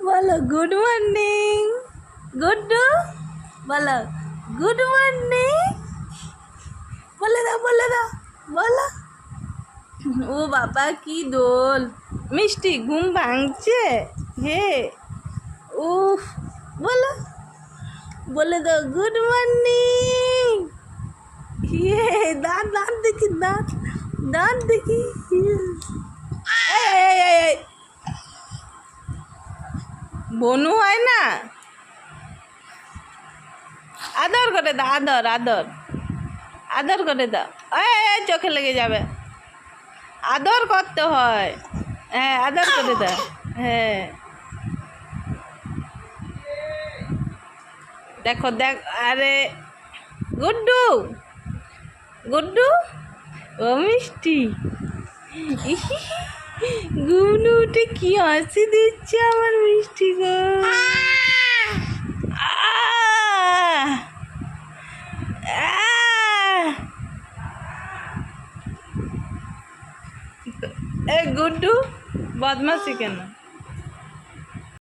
বলো good morning. Guddu বলো good morning. বলে দাও বলো। ও বাবা কি দোল। মিষ্টি ঘুম ভাঙছে হে। উফ বলে দাও গুড মর্নিং। ইয়ে দাঁত দেখি দাঁত দেখি। এই বনু হয় না, আদর করে দাও, আদর করে দাও। এই চোখে লেগে যাবে, আদর করতে হয়। হ্যাঁ আদর করে দাও। হ্যাঁ দেখো আরে গুড্ডু ও মিষ্টি গুনু উঠে কি হাসি দিচ্ছে আমার মিষ্টি গো। এ গুড্ডু বদমাসি কেন?